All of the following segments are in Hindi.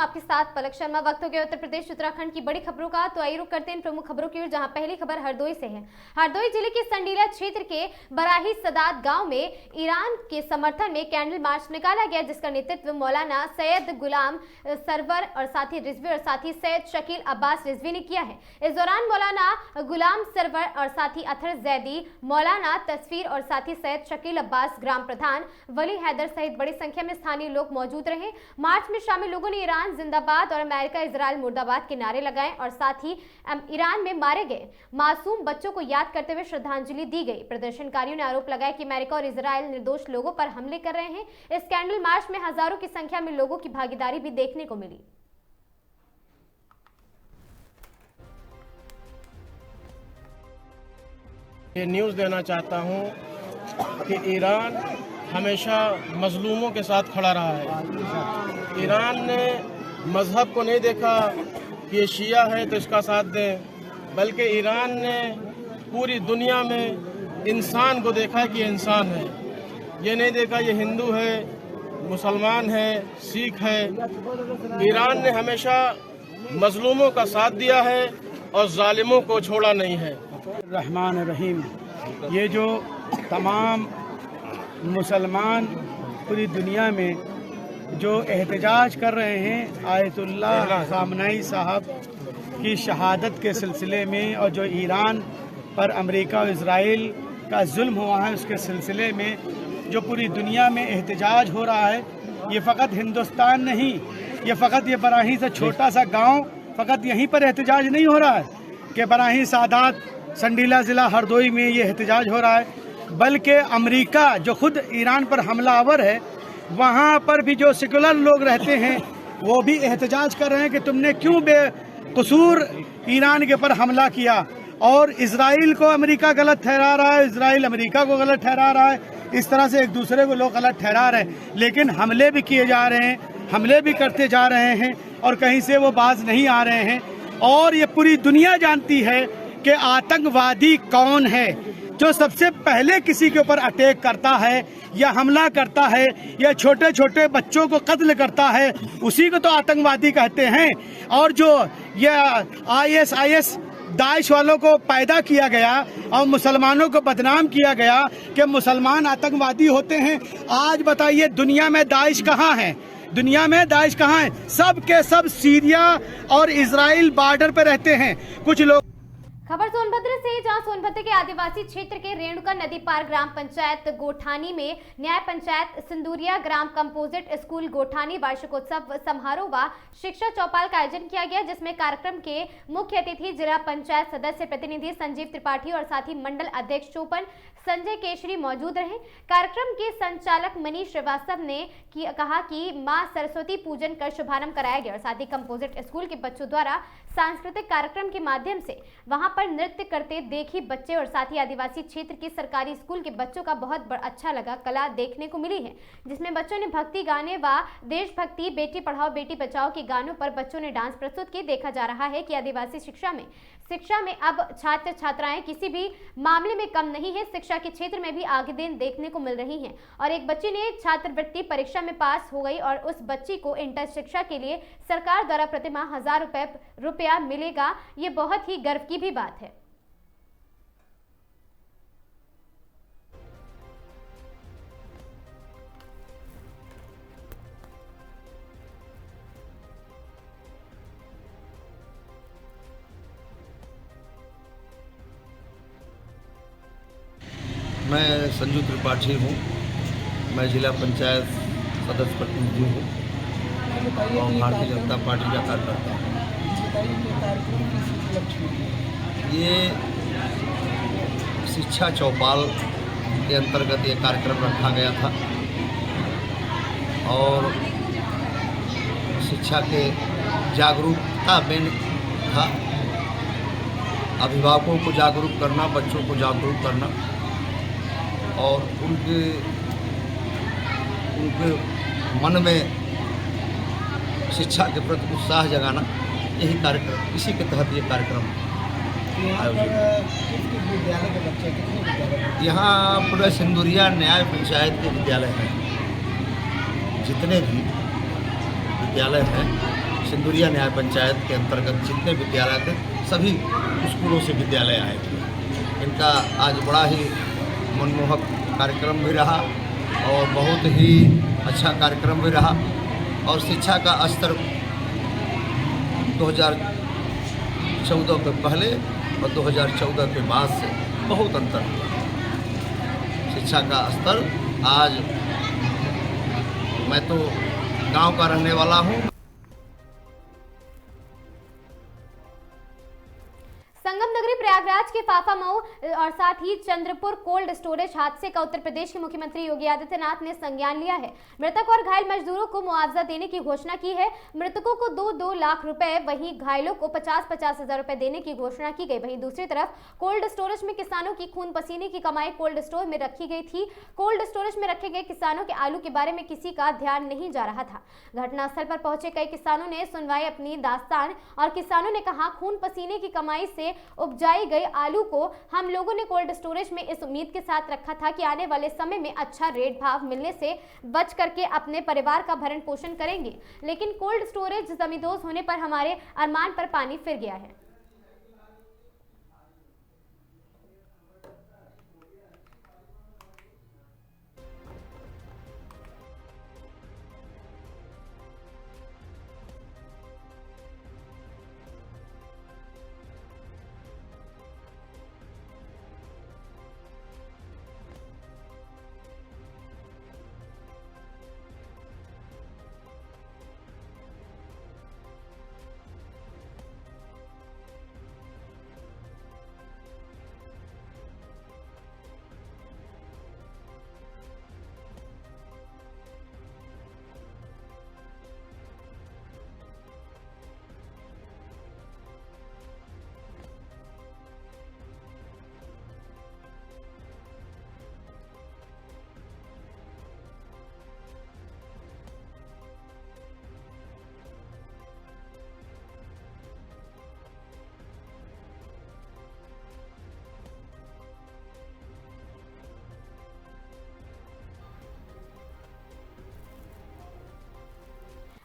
आपके साथ पलक शर्मा। वक्त हो गया उत्तर प्रदेश उत्तराखंड की बड़ी खबरों का, तो आइए रुक करते हैं प्रमुख खबरों की ओर, जहां पहली खबर हरदोई से है। हरदोई जिले के संडीला क्षेत्र के बराही सदात गांव में ईरान के समर्थन में कैंडल मार्च निकाला गया, जिसका नेतृत्व मौलाना सैयद गुलाम सरवर और साथी रिजवी और साथी सैयद शकील अब्बास रिजवी ने किया है। इस दौरान मौलाना गुलाम सरवर और साथी अथर जैदी, मौलाना तस्वीर और साथी सैयद शकील अब्बास, ग्राम प्रधान वली हैदर सहित बड़ी संख्या में स्थानीय लोग मौजूद रहे। मार्च में शामिल लोगों ने ईरान जिंदाबाद और अमेरिका इजराइल मुर्दाबाद के नारे लगाए और साथ ही ईरान में मारे गए मासूम बच्चों को याद करते हुए श्रद्धांजलि दी गई। प्रदर्शनकारियों ने आरोप लगाया कि अमेरिका और इजराइल निर्दोष लोगों पर हमले कर रहे हैं। इस कैंडल मार्च में हजारों की संख्या में लोगों की भागीदारी भी देखने को मिली। ये न्यूज़ देना चाहता हूँ कि ईरान हमेशा मजलूमों के साथ खड़ा रहा है। ईरान ने मज़हब को नहीं देखा कि ये शिया है तो इसका साथ दें, बल्कि ईरान ने पूरी दुनिया में इंसान को देखा कि ये इंसान है। ये नहीं देखा ये हिंदू है, मुसलमान है, सिख है। ईरान ने हमेशा मजलूमों का साथ दिया है और जालिमों को छोड़ा नहीं है। रहमान रहीम। ये जो तमाम मुसलमान पूरी दुनिया में जो एहतजाज कर रहे हैं आयतुल्लाह खामनाई साहब की शहादत के सिलसिले में, और जो ईरान पर अमेरिका और इजराइल का जुल्म हुआ है उसके सिलसिले में जो पूरी दुनिया में एहतजाज हो रहा है, ये फ़कत हिंदुस्तान नहीं, ये फ़कत ये बराही से छोटा सा गांव, फ़कत यहीं पर एहतजाज नहीं हो रहा है कि बराही सादात संडीला ज़िला हरदोई में ये एहतजाज हो रहा है, बल्कि अमेरिका जो खुद ईरान पर हमलावर है, वहाँ पर भी जो सेकुलर लोग रहते हैं वो भी एहतजाज कर रहे हैं कि तुमने क्यों बेकसूर ईरान के ऊपर हमला किया। और इजराइल को अमेरिका गलत ठहरा रहा है, इजराइल अमेरिका को गलत ठहरा रहा है। इस तरह से एक दूसरे को लोग गलत ठहरा रहे हैं, लेकिन हमले भी किए जा रहे हैं, हमले भी करते जा रहे हैं और कहीं से वो बाज नहीं आ रहे हैं। और ये पूरी दुनिया जानती है कि आतंकवादी कौन है। जो सबसे पहले किसी के ऊपर अटैक करता है या हमला करता है या छोटे छोटे बच्चों को कत्ल करता है, उसी को तो आतंकवादी कहते हैं। और जो ये ISIS दाइश वालों को पैदा किया गया और मुसलमानों को बदनाम किया गया कि मुसलमान आतंकवादी होते हैं, आज बताइए दुनिया में दाइश कहाँ है? दुनिया में दाइश कहाँ है? सब के सब सीरिया और इजराइल बॉर्डर पर रहते हैं। कुछ लोग। खबर सोनभद्र से, जहां सोनभद्र के आदिवासी क्षेत्र के रेणुका नदी पार ग्राम पंचायत गोठानी में न्याय पंचायत सिंदूरिया ग्राम कंपोजिट स्कूल गोठानी वार्षिकोत्सव समारोह व शिक्षा चौपाल का आयोजन किया गया, जिसमें कार्यक्रम के मुख्य अतिथि जिला पंचायत सदस्य प्रतिनिधि संजीव त्रिपाठी और साथ ही मंडल अध्यक्ष चौपन संजय केशरी मौजूद रहे। कार्यक्रम के संचालक मनीष श्रीवास्तव ने कहा कि मां सरस्वती पूजन कर शुभारंभ कराया गया और साथ ही कंपोजिट स्कूल के बच्चों द्वारा सांस्कृतिक कार्यक्रम के माध्यम से वहां पर नृत्य करते देखी बच्चे और साथ ही आदिवासी क्षेत्र के सरकारी स्कूल के बच्चों का बहुत अच्छा लगा कला देखने को मिली है, जिसमें बच्चों ने भक्ति गाने व देशभक्ति, बेटी पढ़ाओ बेटी बचाओ के गानों पर बच्चों ने डांस प्रस्तुत किए। देखा जा रहा है कि आदिवासी शिक्षा में अब छात्र छात्राएं किसी भी मामले में कम नहीं है, शिक्षा के क्षेत्र में भी आगे दिन देखने को मिल रही हैं। और एक बच्ची ने छात्रवृत्ति परीक्षा में पास हो गई और उस बच्ची को इंटर शिक्षा के लिए सरकार द्वारा प्रतिमाह 1000 रुपया मिलेगा। ये बहुत ही गर्व की भी बात है। मैं संजू त्रिपाठी हूँ, मैं जिला पंचायत सदस्य प्रतिनिधि हूँ और भारतीय जनता पार्टी का कार्यकर्ता हूँ। ये शिक्षा चौपाल के अंतर्गत ये कार्यक्रम रखा गया था और शिक्षा के जागरूकता में था, अभिभावकों को जागरूक करना, बच्चों को जागरूक करना और उनके मन में शिक्षा के प्रति उत्साह जगाना, यही कार्यक्रम, इसी के तहत ये कार्यक्रम आयोजित। यहाँ पूरा सिंदूरिया न्याय पंचायत के विद्यालय हैं, जितने भी विद्यालय हैं सिंदूरिया न्याय पंचायत के अंतर्गत जितने विद्यालय थे सभी स्कूलों से विद्यालय आए थे। इनका आज बड़ा ही मनमोहक कार्यक्रम भी रहा और बहुत ही अच्छा कार्यक्रम भी रहा और शिक्षा का स्तर 2014 के पहले और 2014 के बाद से बहुत अंतर हुआ। शिक्षा का स्तर आज मैं तो गांव का रहने वाला हूं। संगम नगरी प्रयागराज के फाफा मऊ और साथ ही चंद्रपुर कोल्ड स्टोरेज हादसे का उत्तर प्रदेश के मुख्यमंत्री योगी आदित्यनाथ ने संज्ञान लिया है। मृतक और घायल मजदूरों को मुआवजा देने की घोषणा की है। मृतकों को 2-2 लाख रुपए, वहीं घायलों को 50-50 हजार रुपए देने की घोषणा की गई। वहीं दूसरी तरफ कोल्ड स्टोरेज में किसानों की खून पसीने की कमाई कोल्ड स्टोर में रखी गई थी। कोल्ड स्टोरेज में रखे गए किसानों के आलू के बारे में किसी का ध्यान नहीं जा रहा था। घटनास्थल पर पहुंचे कई किसानों ने सुनवाई अपनी दास्तान और किसानों ने कहा, खून पसीने की कमाई से उपजाई गई आलू को हम लोगों ने कोल्ड स्टोरेज में इस उम्मीद के साथ रखा था कि आने वाले समय में अच्छा रेट भाव मिलने से बच करके अपने परिवार का भरण पोषण करेंगे, लेकिन कोल्ड स्टोरेज जमींदोज होने पर हमारे अरमान पर पानी फिर गया है।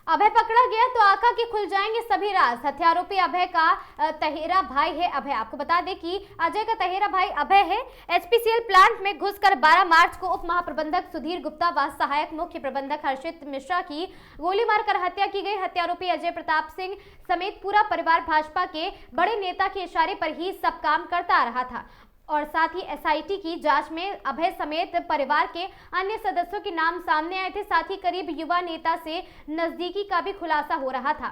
अभय पकड़ा गया तो आका के खुल जाएंगे सभी राज। हत्यारोपी अभय का तहेरा भाई है अभय। आपको बता दें कि अजय का तहेरा भाई अभय है। एचपीसीएल प्लांट में घुसकर 12 मार्च को उप महाप्रबंधक सुधीर गुप्ता व सहायक मुख्य प्रबंधक हर्षित मिश्रा की गोली मारकर हत्या की गई। हत्यारोपी अजय प्रताप सिंह समेत पूरा परिवार भाजपा के बड़े नेता के इशारे पर ही सब काम करता आ रहा था और साथ ही एसआईटी की जांच में अभय समेत परिवार के अन्य सदस्यों के नाम सामने आए थे। साथ ही करीब युवा नेता से नजदीकी का भी खुलासा हो रहा था।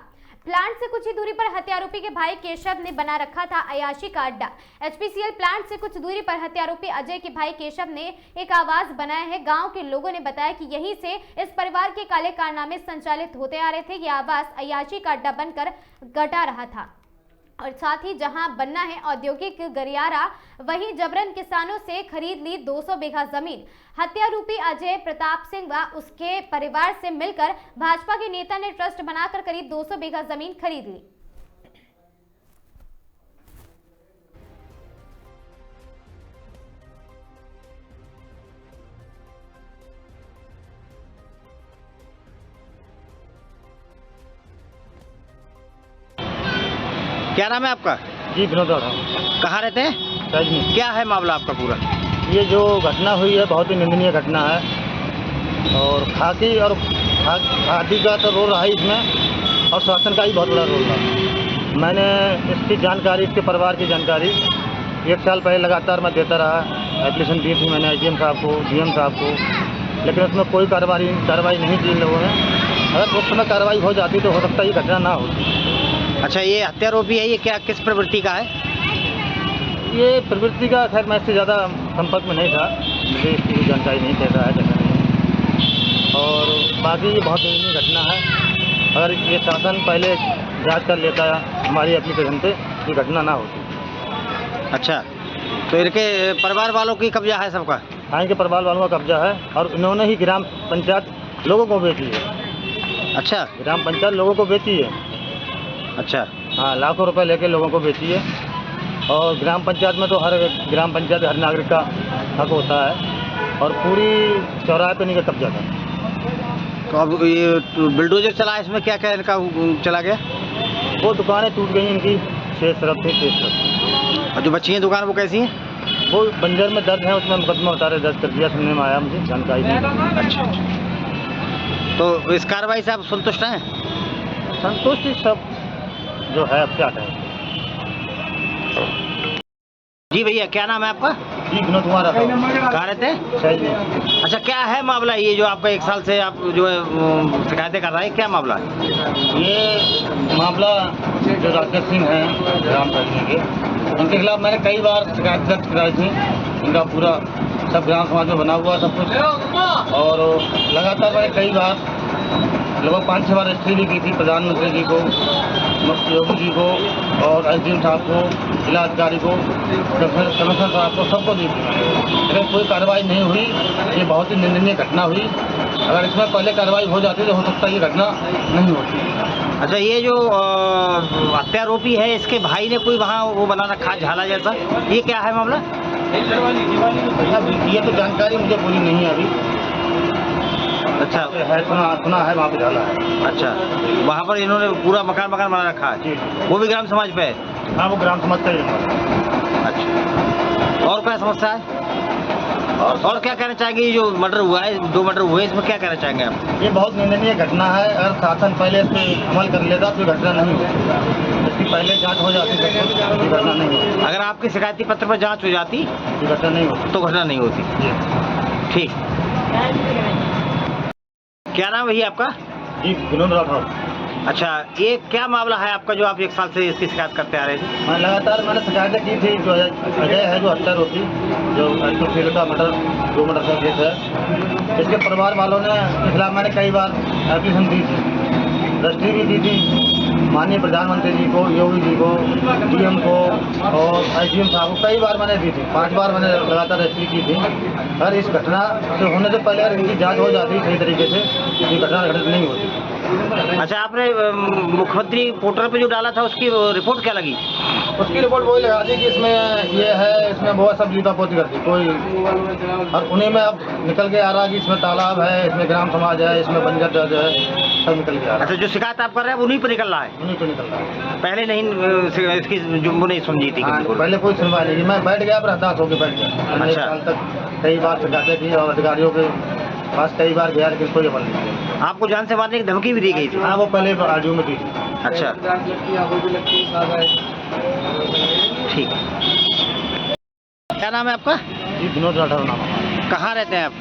प्लांट से कुछ ही दूरी पर हत्यारोपी के भाई केशव ने बना रखा था अयाशी का अड्डा। एचपीसीएल प्लांट से कुछ दूरी पर हत्यारोपी अजय के भाई केशव ने एक आवास बनाया है। गांव के लोगों ने बताया कि यहीं से इस परिवार के काले कारनामे संचालित होते आ रहे थे। यह आवास अयाशी का अड्डा बनकर गटा रहा था और साथ ही जहां बनना है औद्योगिक गलियारा, वहीं जबरन किसानों से खरीद ली 200 बीघा जमीन। हत्यारूपी अजय प्रताप सिंह व उसके परिवार से मिलकर भाजपा के नेता ने ट्रस्ट बनाकर करीब 200 बीघा जमीन खरीद ली। क्या नाम है आपका? जी विनोद राठा। कहाँ रहते हैं? सच में क्या है मामला आपका पूरा? ये जो घटना हुई है बहुत ही निंदनीय घटना है और खाकी का तो रोल रहा है इसमें और शासन का ही बहुत बड़ा रोल रहा। मैंने इसकी जानकारी, इसके परिवार की जानकारी 1 साल पहले लगातार मैं देता रहा। एप्लीकेशन दी थी मैंने IGM साहब को, DM साहब को, लेकिन उसमें कोई कार्रवाई नहीं की इन लोगों ने। अगर उस समय कार्रवाई हो जाती तो हो सकता है ये घटना ना होती। अच्छा, ये हत्यारोपी है, ये क्या किस प्रवृत्ति का है? ये प्रवृत्ति का खैर मैं इससे ज़्यादा संपर्क में नहीं था, मुझे इसकी जानकारी नहीं कैसा है कैसा नहीं। और बाकी ये बहुत दयनीय घटना है। अगर ये शासन पहले जांच कर लेता हमारी एप्लीकेशन पे, ये घटना ना होती। अच्छा, तो इनके परिवार वालों की कब्जा है सबका? हाँ, इनके परिवार वालों का कब्जा है और इन्होंने ही ग्राम पंचायत लोगों को बेची है। अच्छा, ग्राम पंचायत लोगों को बेची है। अच्छा, हाँ, लाखों रुपए लेके लोगों को बेची है। और ग्राम पंचायत में तो हर ग्राम पंचायत हर नागरिक का हक होता है और पूरी चौराहे पे इनका कब्जा था। तो अब ये बिल्डोजर चला है, इसमें क्या क्या इनका चला गया? वो दुकानें टूट गई इनकी, 6 तरफ थी, 6 तरफ। और जो बची हैं दुकान वो कैसी हैं? वो बंजर में दर्ज है, उसमें मुकदमा उतारे दर्ज कर दिया, सुनने में आया, मुझे जानकारी नहीं। अच्छा, तो इस कार्रवाई से आप संतुष्ट हैं? संतुष्टि सब जो है, अब क्या कहें। जी भैया, क्या नाम है आपका? जी विनोद कुमार कहाँ रहते हैं? सही में। अच्छा, क्या है मामला ये जो आपका 1 साल से आप जो है शिकायतें कर रहे हैं, क्या मामला है? ये मामला जो राकेश सिंह हैं ग्राम पंचायत के, उनके खिलाफ मैंने कई बार शिकायत दर्ज कराई थी। इनका पूरा सब ग्राम समाज में बना हुआ सब कुछ, और लगातार मैंने कई बार लगभग 5-6 बार रजिस्ट्री भी की थी प्रधानमंत्री जी को, मुख्य योगी जी को, और एसडीएम साहब को, जिला अधिकारी को, कमिश्नर साहब को, सबको दी थी, लेकिन कोई कार्रवाई नहीं हुई। ये बहुत ही निंदनीय घटना हुई। अगर इसमें पहले कार्रवाई हो जाती तो हो सकता है ये घटना नहीं होती। अच्छा, ये जो हत्यारोपी है, इसके भाई ने कोई वहाँ वो बना रखा झाला जैसा, ये क्या है मामला? ये तो जानकारी मुझे पूरी नहीं है अभी। अच्छा है, सुना है वहाँ पे झाला है। अच्छा, वहाँ पर इन्होंने पूरा मकान बना रखा है, वो भी ग्राम समाज पे है? हाँ, वो ग्राम समाज का ही है। अच्छा, और क्या समस्या है? और क्या कहना चाहेंगे? ये जो मर्डर हुआ है, 2 मर्डर हुए, इसमें क्या कहना चाहेंगे आप? ये बहुत निंदनीय घटना है। अगर शासन पहले इस पर अमल कर लेता तो घटना नहीं होती। इसकी पहले जांच हो जाती तो ये घटना नहीं होती। अगर आपके शिकायती पत्र पर जांच हो जाती ये घटना नहीं होती। तो घटना नहीं होती। ठीक। क्या नाम है भैया आपका? जी विनोद राठौर। अच्छा, ये क्या मामला है आपका जो आप 1 साल से इसकी शिकायत करते आ रहे थे? मैं लगातार मैंने शिकायतें की थी। जो अजय है, जो हत्यारोपी, जो एसोसिएट का मर्डर 2 मर्डर का केस है, इसके परिवार वालों ने इसके खिलाफ मैंने कई बार एप्लीकेशन दी थी, रजिस्ट्री भी दी थी माननीय प्रधानमंत्री जी को, योगी जी को, डीएम को और एसडीएम साहब को। कई बार मैंने दी थी, 5 बार मैंने लगातार रजिस्ट्री की थी। अगर इस घटना से होने से पहले अगर इनकी जाँच हो जाती सही तरीके से, ये घटना घटित नहीं होती। अच्छा, आपने मुख्यमंत्री पोर्टल पे जो डाला था उसकी रिपोर्ट क्या लगी? उसकी रिपोर्ट वही लगा दी कि इसमें ये है, इसमें बहुत सब लीपापोती कर दी कोई, और उन्हीं में अब निकल के आ रहा कि इसमें तालाब है, इसमें ग्राम समाज है, इसमें बंजर दर्ज है, सब निकल के आ रहा है। अच्छा, जो शिकायत आप कर रहे हैं उन्हीं पर निकल रहा है? उन्हीं पे निकल रहा है। पहले नहीं इसकी जुम्मो नहीं समझी थी? हाँ, पहले कोई सुनवाई नहीं। मैं बैठ गया, पर हताश होकर बैठ गया। मैंने 1 साल तक कई बार शिकायतें की और अधिकारियों के पास कई बार गया, लेकिन कोई अमल नहीं किया। आपको जान से मारने की धमकी भी दी गई थी? हाँ, वो पहले आरडीओ में दी थी। अच्छा, ठीक। क्या नाम है आपका? जी विनोद राठौर नाम है। कहाँ रहते हैं आप?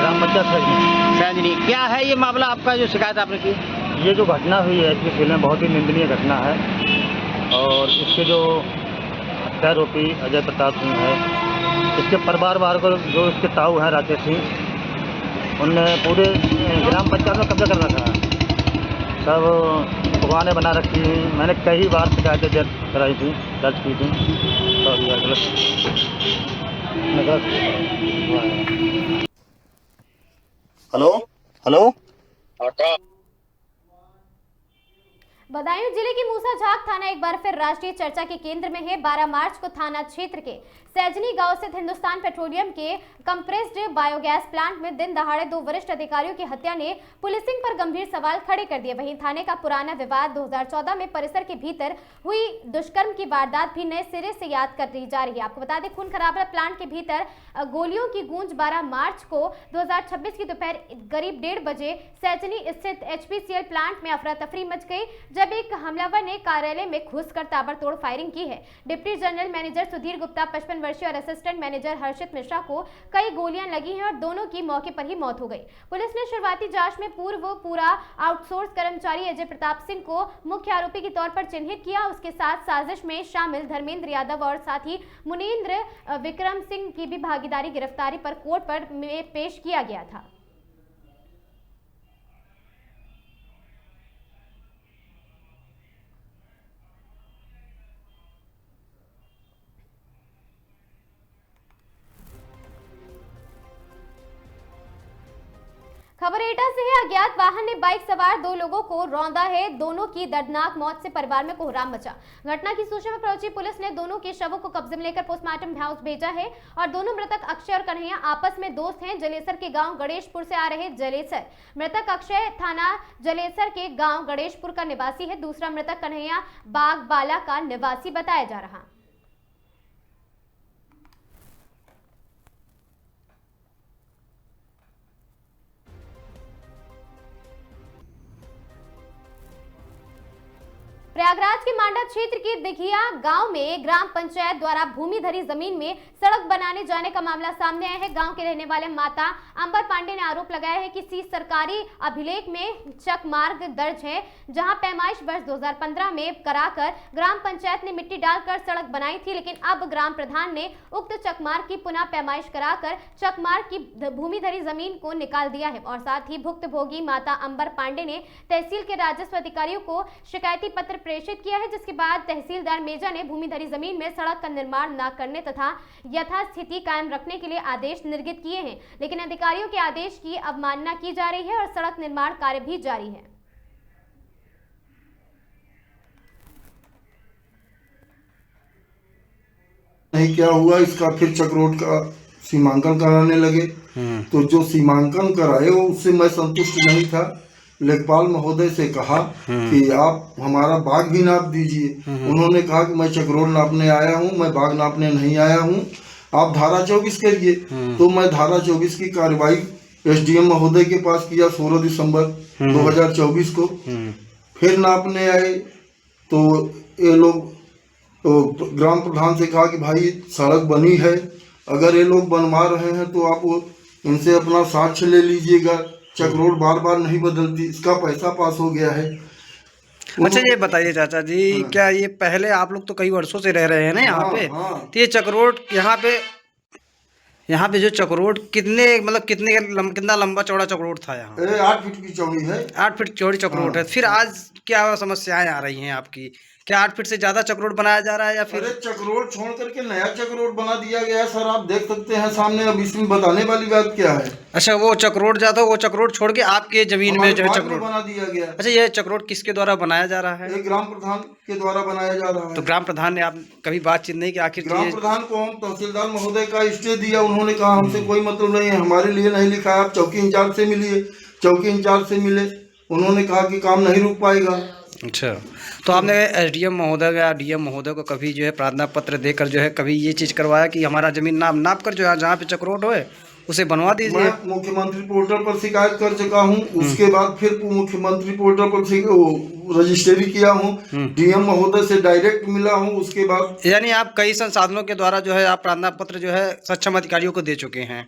ग्राम पंचायत सैजनी। सैजनी। क्या है ये मामला आपका जो शिकायत आपने की? ये जो घटना हुई है इसकी फिल्म में बहुत ही निंदनीय घटना है, और इसके जो हत्यारोपी अजय प्रताप सिंह है, इसके परिवार वालों को, जो इसके ताऊ हैं राकेश सिंह, उनने पूरे ग्राम पंचायत में कब्जा कर रखा है। सब दुकानें बना रखी हुई। मैंने कई बार शिकायतें दर्ज कराई थी, दर्ज की थी। Hello hello. बदायूं जिले की मूसाझाक थाना एक बार फिर राष्ट्रीय चर्चा के केंद्र में है। 12 मार्च को थाना क्षेत्र के सैजनी गांव स्थित हिंदुस्तान पेट्रोलियम के कंप्रेस्ड बायोगैस प्लांट में दिन दहाड़े 2 वरिष्ठ अधिकारियों की हत्या ने पुलिसिंग पर गंभीर सवाल खड़े कर दिए। वहीं थाने का पुराना विवाद 2014 में परिसर के भीतर हुई दुष्कर्म की वारदात भी नए सिरे से याद कर दी जा रही है। आपको बता दें, खून खराबा प्लांट के भीतर गोलियों की गूंज 12 मार्च को 2026 की दोपहर करीब 1:30 बजे सैजनी स्थित HPCL प्लांट में अफरा तफरी मच गई जब एक हमलावर ने कार्यालय में घुसकर ताबड़तोड़ फायरिंग की है। Deputy general manager Sudhir Gupta, 55 वर्षीय और असिस्टेंट मैनेजर हर्षित मिश्रा को कई गोलियां लगी हैं और दोनों की मौके पर ही मौत हो गई। पुलिस ने शुरुआती जांच में पूरा आउटसोर्स कर्मचारी अजय प्रताप सिंह को मुख्य आरोपी के तौर पर चिन्हित किया। उसके साथ साजिश में शामिल धर्मेंद्र यादव और साथ ही मुनींद्र विक्रम सिंह की भी भागीदारी गिरफ्तारी पर कोर्ट पर पेश किया गया था। खबर एटा से है। अज्ञात वाहन ने बाइक सवार 2 लोगों को रौंदा है। दोनों की दर्दनाक मौत से परिवार में कोहराम मचा। घटना की सूचना पर पहुंची पुलिस ने दोनों के शवों को कब्जे में लेकर पोस्टमार्टम हाउस भेजा है और दोनों मृतक अक्षय और कन्हैया आपस में दोस्त हैं। जलेसर के गांव गणेशपुर से आ रहे जलेसर मृतक अक्षय थाना जलेसर के गांव गणेशपुर का निवासी है। दूसरा मृतक कन्हैया बागबाला का निवासी बताया जा रहा। प्रयागराज के मांडा क्षेत्र के दिघिया गांव में ग्राम पंचायत द्वारा भूमिधरी जमीन में सड़क बनाने जाने का मामला सामने आया है। गांव के रहने वाले माता अंबर पांडे ने आरोप लगाया है कि इसी सरकारी अभिलेख में चक मार्ग दर्ज है, जहां पैमाइश वर्ष 2015 में कराकर ग्राम पंचायत ने मिट्टी डालकर सड़क बनाई थी, लेकिन अब ग्राम प्रधान ने उक्त चक मार्ग की पुनः पैमाइश कराकर चक मार्ग की भूमिधरी जमीन को निकाल दिया है। और साथ ही भुक्तभोगी माता अंबर पांडे ने तहसील के राजस्व अधिकारियों को शिकायती पत्र प्रेषित किया है, जिसके बाद तहसीलदार मेजा ने भूमिधरी जमीन में सड़क का निर्माण न करने तथा यथास्थिति कायम रखने के लिए आदेश निर्गत किए हैं, लेकिन अधिकारियों के आदेश की अवमानना की जा रही है और सड़क निर्माण कार्य भी जारी है। नहीं क्या हुआ, इसका फिर चक्रोड का सीमांकन कराने लगे। तो जो सीमांकन कराए वो उससे मैं संतुष्ट नहीं था। लेखपाल महोदय से कहा कि आप हमारा बाग भी नाप दीजिए। उन्होंने कहा कि मैं चक्रोड नापने आया हूँ, मैं बाग नापने नहीं आया हूँ, आप धारा 24 करिए। तो मैं धारा 24 की कार्रवाई एसडीएम महोदय के पास किया 16 दिसंबर 2024 को। फिर नापने आए तो ये लोग तो ग्राम प्रधान से कहा कि भाई सड़क बनी है, अगर ये लोग बनवा रहे हैं तो आप इनसे अपना साक्ष्य ले लीजिएगा। चक्रोड बार बार नहीं बदलती, इसका पैसा पास हो गया है। अच्छा ये बताइए चाचा जी, क्या ये पहले आप लोग तो कई वर्षों से रह रहे हैं ना यहाँ पे? तो ये चक्रोड यहाँ पे जो चक्रोड कितने मतलब कितना लंबा चौड़ा चक्रोड था यहाँ? 8 फीट की चौड़ी है। 8 फीट चौड़ी चक्रोड है। फिर आज क्या समस्याएं आ रही हैं आपकी? क्या 8 फीट से ज्यादा चक्रोड बनाया जा रहा है या फिर? अरे चक्रोड छोड़ करके नया चक्रोड बना दिया गया है सर, आप देख सकते हैं सामने। अब इसमें बताने वाली बात क्या है? अच्छा वो चक्रोड जाता, वो चक्रोड छोड़ के आपके जमीन में जो है चक्रोड बना दिया गया। अच्छा ये चक्रोड किसके द्वारा बनाया जा रहा है? ग्राम प्रधान के द्वारा बनाया जा रहा है। तो ग्राम प्रधान ने आप कभी बातचीत नहीं की? आखिर ग्राम प्रधान को हम तहसीलदार महोदय का स्टे दिया, उन्होंने कहा हमसे कोई मतलब नहीं है, हमारे लिए नहीं लिखा है, आप चौकी इंचार्ज से मिलिए। चौकी इंचार्ज से मिले, उन्होंने कहा कि काम नहीं रुक पाएगा। अच्छा, तो आपने एसडीएम महोदय या डीएम महोदय को कभी जो है प्रार्थना पत्र देकर जो है कभी ये चीज़ करवाया कि हमारा जमीन नाप कर जो है जहाँ पे चक्रोड होए उसे बनवा दीजिए? मैं मुख्यमंत्री पोर्टल पर शिकायत कर चुका हूँ, उसके बाद फिर मुख्यमंत्री पोर्टल पर रजिस्ट्री किया हूँ, डीएम महोदय से डायरेक्ट मिला हूँ। उसके बाद यानी आप कई संसाधनों के द्वारा जो है आप प्रार्थना पत्र जो है सक्षम अधिकारियों को दे चुके हैं,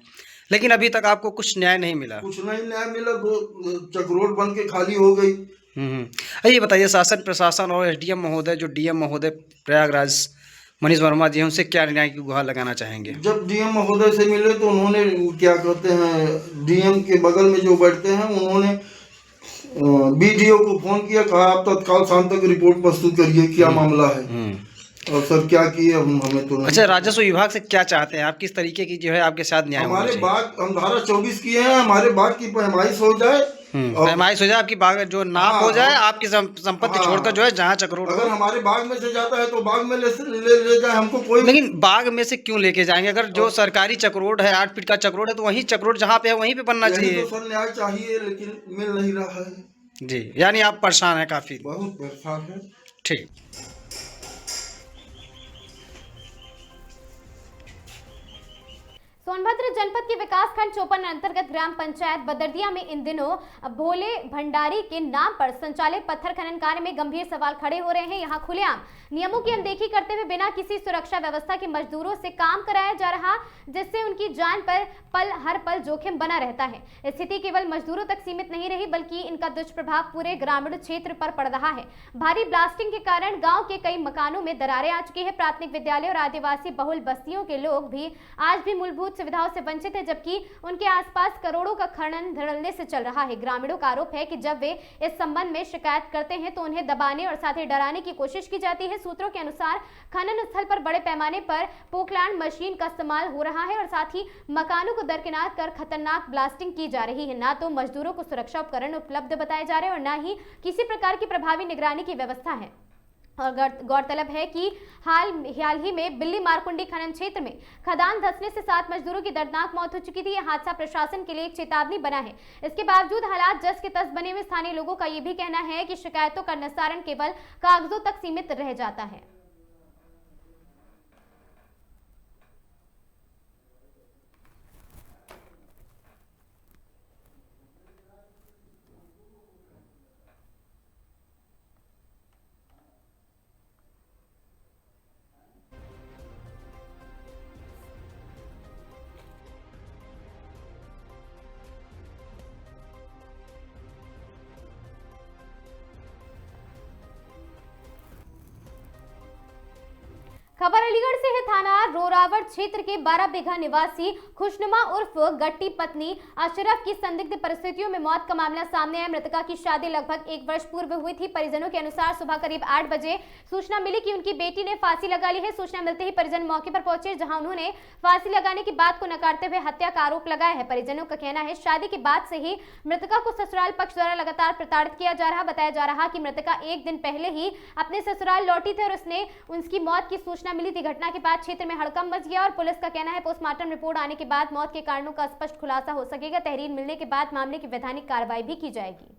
लेकिन अभी तक आपको कुछ न्याय नहीं मिला? कुछ नहीं न्याय मिला, 2 चक्रोड बन के खाली हो गई। ये बताइए शासन प्रशासन और एसडीएम महोदय जो डीएम महोदय प्रयागराज मनीष वर्मा जी हैं उनसे क्या न्याय की गुहार लगाना चाहेंगे? जब डीएम महोदय से मिले तो उन्होंने क्या कहते हैं, डीएम के बगल में जो बैठते हैं उन्होंने बीडीओ को फोन किया, कहा आप तत्काल शाम तक रिपोर्ट प्रस्तुत करिए, क्या मामला है। और सर क्या किए हमें तो। अच्छा राजस्व विभाग से क्या चाहते हैं आप? किस तरीके की जो है आपके साथ न्याय? हमारे बाग हम धारा 24 किए हैं, हमारे बाग की पैमाइश हो जाए, पैमाइश हो जाए, आपकी बाग जो नाप हो जाए, आपकी संपत्ति छोड़कर जो है जहाँ चक्रोड। अगर हमारे बाग में से जाता है तो बाग में ले जाए, हमको कोई। लेकिन बाग में से क्यों लेके जाएंगे? अगर जो सरकारी चक्रोड है 8 फीट का चक्रोड है तो वही चक्रोड जहाँ पे है वहीं पे बनना चाहिए। तो सर न्याय चाहिए, लेकिन मिल नहीं रहा है जी। यानी आप परेशान है काफी? बहुत परेशान है। ठीक। सोनभद्र जनपद के विकासखंड चौपन अंतर्गत ग्राम पंचायत बदरदिया में इन दिनों भोले भंडारी के नाम पर संचालित पत्थर खनन कार्य में गंभीर सवाल खड़े हो रहे हैं। यहां खुलेआम नियमों की अनदेखी करते हुए बिना किसी सुरक्षा व्यवस्था के मजदूरों से काम कराया जा रहा, जिससे उनकी जान पर हर पल जोखिम बना रहता है। स्थिति केवल मजदूरों तक सीमित नहीं रही, बल्कि इनका दुष्प्रभाव पूरे ग्रामीण क्षेत्र पर पड़ रहा है। भारी ब्लास्टिंग के कारण गाँव के कई मकानों में दरारें आ चुकी है। प्राथमिक विद्यालय और आदिवासी बहुल बस्तियों के लोग भी आज भी मूलभूत सुविधाओं से वंचित है, जबकि उनके आसपास करोड़ों का खनन धड़ल्ले से चल रहा है। ग्रामीणों का आरोप है कि जब वे इस संबंध में शिकायत करते हैं तो उन्हें दबाने और साथ ही डराने की कोशिश की जाती है। सूत्रों के अनुसार खनन स्थल पर बड़े पैमाने पर पोकलैंड मशीन का इस्तेमाल हो रहा है और साथ ही मकानों को दरकिनार कर खतरनाक ब्लास्टिंग की जा रही है। ना तो मजदूरों को सुरक्षा उपकरण उपलब्ध बताए जा रहे हैं और न ही किसी प्रकार की प्रभावी निगरानी की व्यवस्था है। और गौरतलब है कि हाल ही में बिल्ली मारकुंडी खनन क्षेत्र में खदान धंसने से 7 मजदूरों की दर्दनाक मौत हो चुकी थी। यह हादसा प्रशासन के लिए एक चेतावनी बना है। इसके बावजूद हालात जस के तस बने हुए स्थानीय लोगों का यह भी कहना है कि शिकायतों का निस्तारण केवल कागजों तक सीमित रह जाता है। खबर अलीगढ़ से है। थाना रोरावट क्षेत्र के 12 बीघा निवासी खुशनुमा उर्फ गट्टी पत्नी अशरफ की संदिग्ध परिस्थितियों में मौत का मामला सामने आया। मृतका की शादी लगभग 1 वर्ष पूर्व हुई थी। परिजनों के अनुसार सुबह करीब 8 बजे सूचना मिली कि उनकी बेटी ने फांसी लगा ली है। सूचना मिलते ही परिजन मौके पर पहुंचे, जहां उन्होंने फांसी लगाने की बात को नकारते हुए हत्या का आरोप लगाया है। परिजनों का कहना है शादी के बाद से ही मृतका को ससुराल पक्ष द्वारा लगातार प्रताड़ित किया जा रहा। बताया जा रहा कि मृतका 1 दिन पहले ही अपने ससुराल लौटी थी और उसकी मौत की सूचना मिली थी। घटना के बाद क्षेत्र में हड़कंप मच गया और पुलिस का कहना है पोस्टमार्टम रिपोर्ट आने के बाद मौत के कारणों का स्पष्ट खुलासा हो सकेगा। तहरीर मिलने के बाद मामले की वैधानिक कार्रवाई भी की जाएगी।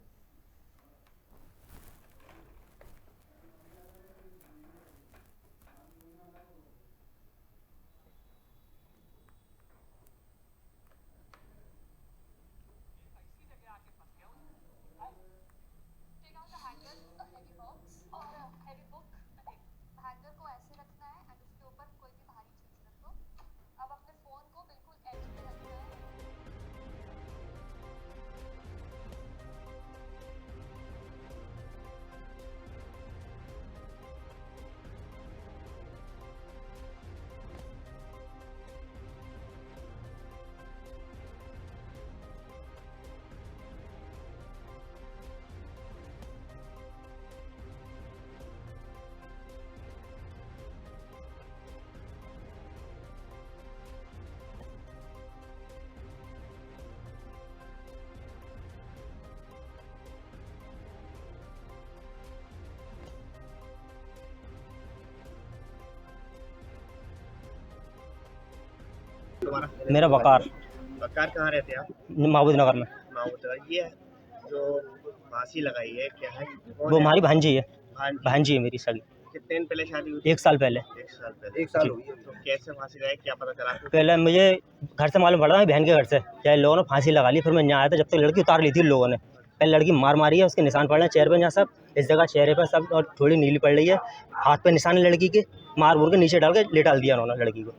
मेरा वकार कहाँ रहते हैं आप? महबूब नगर में। ये जो फांसी लगाई है क्या है? वो हमारी भांजी है। भांजी है मेरी सगी। कितने दिन पहले शादी हुई? 1 साल पहले। 1 साल हुई है। तो कैसे फांसी लगाई, क्या पता चला? पहले मुझे घर से मालूम पड़ा, बहन के घर से क्या लोगों ने फांसी लगा ली। फिर मैं यहाँ आया था, जब तक लड़की उतार ली थी लोगों ने। पहले लड़की मार मारी है, उसके निशान पड़ रहे हैं चेहरे पर, यहाँ सब इस जगह चेहरे पर सब, और थोड़ी नीली पड़ रही है। हाथ पे निशान है लड़की के, मार मुर के नीचे डाल के लेटाल दिया उन्होंने लड़की को।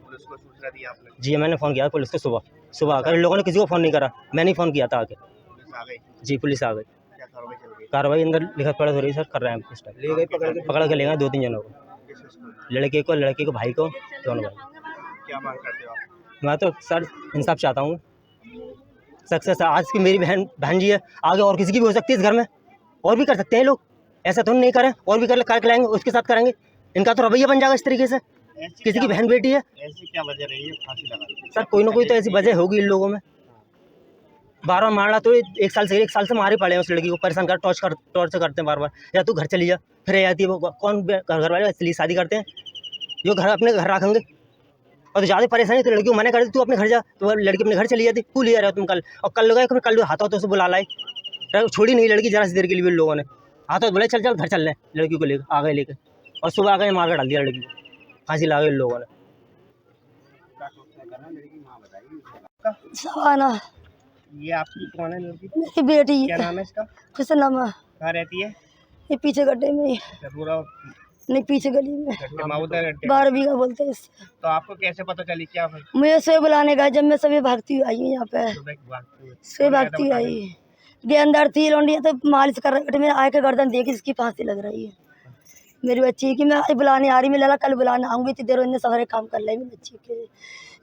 पुलिस को सूचना दी आपने? जी मैंने फ़ोन किया पुलिस को। सुबह आकर लोगों ने किसी को फ़ोन नहीं करा, मैंने ही फ़ोन किया था आके। पुलिस आ गई? जी पुलिस आ गई। क्या कार्रवाई चल रही है? कार्रवाई अंदर लिखत पढ़त हो रही सर, कर रहे हैं इस टाइम। पकड़ के ले गए 2-3 जनों को, लड़के को भाई को, दोनों भाई। क्या मांग करते हो आप? मैं तो सर इंसाफ चाहता हूँ। सक्सेस आज की मेरी बहन जी है, आगे और किसी की भी हो सकती है इस घर में, और भी कर सकते हैं लोग। ऐसा तो नहीं करें, और भी कर लाएंगे, उसके साथ करेंगे। इनका तो रवैया बन जाएगा इस तरीके से। किसी की बहन बेटी है। ऐसी क्या वजह रही है फांसी लगाने? सर कोई ना कोई तो ऐसी वजह होगी इन लोगों में। बार मारना तो 1 साल से मारे पड़े हैं उस लड़की को, परेशान कर टॉर्चर करते हैं बार। या तू घर चली जा, फिर आती है वो। कौन घर वाले इसलिए शादी करते हैं जो घर अपने घर रखेंगे, और तो ज़्यादा परेशानी तो लड़की को मना कर तू अपने घर जा, तो लड़की अपने घर चली जाती। तू ले जा रहा तुम कल, और कल गए कल हाथों तो उसे बुला लाई, छोड़ी नहीं लड़की जरा सी देर के लिए। लोगों ने हाथों बोले चल घर चल रहे, लड़की को लेकर आ गए लेकर, और सुबह आ गए मार कर डाल दिया लड़की को, फांसी लगा गई लोगों ने। सवाना, ये आपकी कौन है लड़की? मेरी बेटी है। क्या नाम है इसका? खुशनुमा। कहाँ रहती है? ये पीछे गड्ढे में, नहीं पीछे गली में, 12 बीघा बोलते हैं इससे। तो आपको कैसे पता चली? क्या भाई? मुझे सुबह बुलाने गए, जब मैं सभी भागती हुई आई हूँ यहाँ पे। सुबह भागती हुई आई ये अंदर थी लौंडिया, तो मालिश कर रहे थे। मैं आके गर्दन देखी, इसकी फांसी लग रही है। मेरी बच्ची की मैं आज बुलाने आ रही, मैं लगा कल बुलाने आऊँगी, इतनी देर इन्हें सवेरे काम कर ले मेरी बच्ची के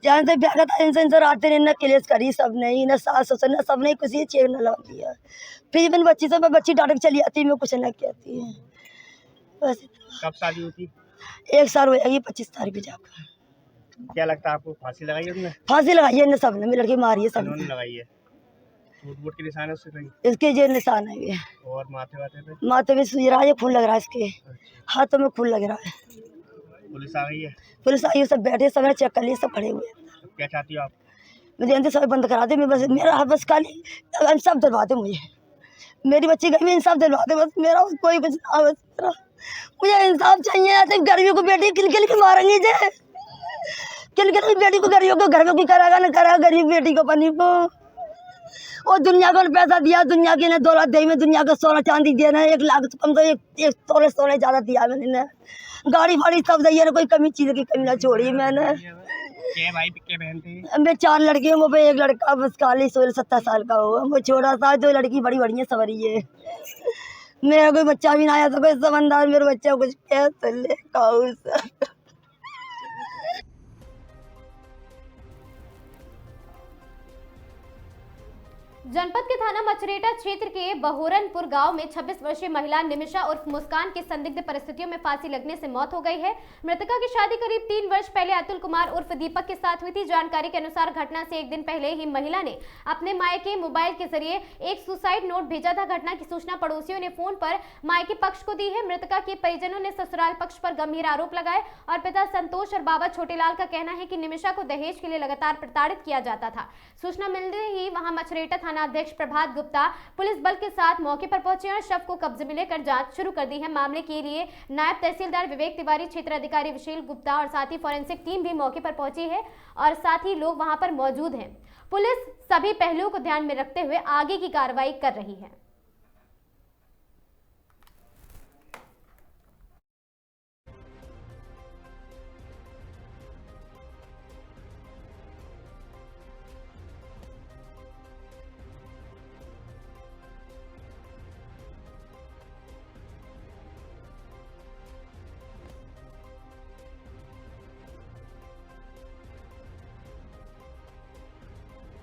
जहाँ से ब्याह था इनसे रात दिन इन्हें क्लेश करी सब नहीं न सास ससुर न सब नहीं किसी चेक न लगा दिया। फिर मैंने बच्ची से मैं बच्ची डांट के चली आती, मैं कुछ न कहती है बस। कब शादी हुई थी? 1 साल हो जाएगी 25 तारीख को जाकर। क्या लगता है आपको फांसी लगाई है उन्होंने? फांसी लगाई है इन्हें सब ने, मेरी लड़की मारी है सब उन्होंने ने। लगाई है। वोट के निशान है उससे कहीं? इसके जो निशान है ये और माथे वाथे पे? माथे में सूज रहा है, खून लग रहा है इसके हाथों में, खून लग रहा है। पुलिस आ गई है? पुलिस आई, सब बैठे, सब चेक कर लिए, सब खड़े हुए। क्या चाहती हो आप? मुझे अंदर सब बंद करा दे, मैं बस मेरा हाथ बस खाली इंसाफ दिलवा दे मुझे, मेरी बच्ची गई में इंसाफ दिलवा दे बस, मेरा कोई कुछ ना बस मेरा, मुझे इंसाफ चाहिए। ऐसे गर्मियों को बेटी किल किल के मारेंगे जे, किल किल की बेटी को गरीबों को घर में भी करागा न करागा, गरीब बेटी को बनी को और दुनिया को पैसा दिया, दुनिया की ने दौलत दी, में दुनिया को सोना चांदी दिया ना, 1 लाख कम तो एक तोले सोने ज़्यादा दिया मैंने, गाड़ी फाड़ी सब दी है, कोई कमी चीज़ की कमी ना छोड़ी मैंने। क्या भाई क्या बहन थे? मैं 4 लड़के हैं, वो पे 1 लड़का बस खाली 16-17 साल का हुआ, वो छोटा सा, 2 लड़की बड़ी बड़ी है सवरी है। मेरा कोई बच्चा भी ना आया तो कोई समझदार मेरे बच्चे को कुछ कैसे ले काऊ सर। जनपद के थाना मचरेटा क्षेत्र के बहोरनपुर गांव में 26 वर्षीय महिला निमिषा उर्फ मुस्कान की संदिग्ध परिस्थितियों में फांसी लगने से मौत हो गई है। मृतका की शादी करीब 3 वर्ष पहले अतुल कुमार उर्फ दीपक के साथ हुई थी। जानकारी के अनुसार घटना से 1 दिन पहले ही महिला ने अपने मायके मोबाइल के जरिए एक सुसाइड नोट भेजा था। घटना की सूचना पड़ोसियों ने फोन पर मायके पक्ष को दी है। मृतका के परिजनों ने ससुराल पक्ष पर गंभीर आरोप लगाए और पिता संतोष और बाबा छोटेलाल का कहना है कि निमिषा को दहेज के लिए लगातार प्रताड़ित किया जाता था। सूचना मिलते ही वहां मचरेटा थाना अध्यक्ष प्रभात गुप्ता पुलिस बल के साथ मौके पर पहुंचे और शव को कब्जे में लेकर जांच शुरू कर दी है। मामले के लिए नायब तहसीलदार विवेक तिवारी, क्षेत्र अधिकारी विशेल गुप्ता और साथ ही फॉरेंसिक टीम भी मौके पर पहुंची है और साथ ही लोग वहां पर मौजूद हैं। पुलिस सभी पहलुओं को ध्यान में रखते हुए आगे की कार्रवाई कर रही है।